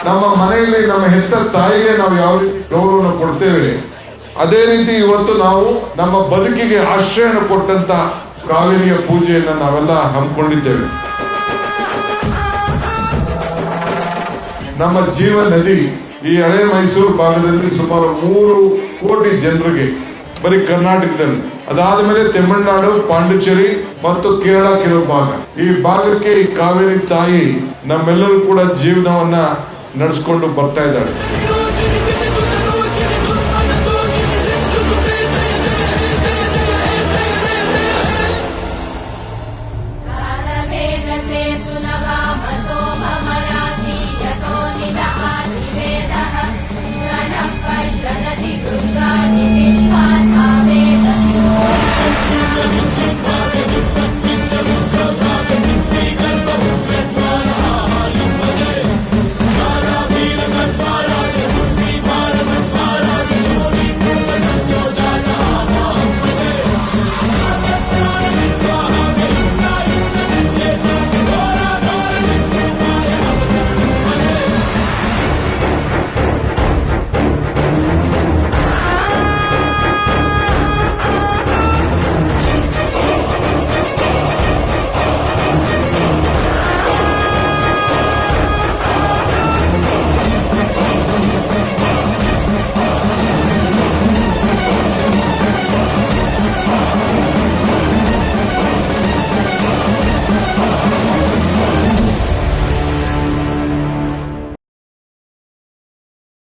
ನಮ್ಮ ಮನೆಯಲ್ಲಿ ನಮ್ಮ ಹೆತ್ತ ತಾಯಿಗೆ ನಾವು ಯಾವ ರೀತಿ ಗೌರವವನ್ನು ಕೊಡ್ತೇವೆ, ಅದೇ ರೀತಿ ಇವತ್ತು ನಾವು ನಮ್ಮ ಬದುಕಿಗೆ ಆಶ್ರಯನ ಕೊಟ್ಟಂತ ಕಾವೇರಿಯ ಪೂಜೆಯನ್ನು ನಾವೆಲ್ಲ ಹಮ್ಮಿಕೊಂಡಿದ್ದೇವೆ. ನಮ್ಮ ಜೀವ ನದಿ ಈ ಹಳೆ ಮೈಸೂರು ಭಾಗದಲ್ಲಿ ಸುಮಾರು 3 ಕೋಟಿ ಜನರಿಗೆ, ಬರೀ ಕರ್ನಾಟಕದಲ್ಲಿ, ಅದಾದ ಮೇಲೆ ತಮಿಳುನಾಡು, ಪಾಂಡಿಚೇರಿ ಮತ್ತು ಕೇರಳ ಕೆಲವು ಭಾಗ, ಈ ಭಾಗಕ್ಕೆ ಈ ಕಾವೇರಿ ತಾಯಿ ನಮ್ಮೆಲ್ಲರೂ ಕೂಡ ಜೀವನವನ್ನ ನಡೆಸ್ಕೊಂಡು ಬರ್ತಾ ಇದ್ದಾಳೆ. Jagati Durga Nivishwani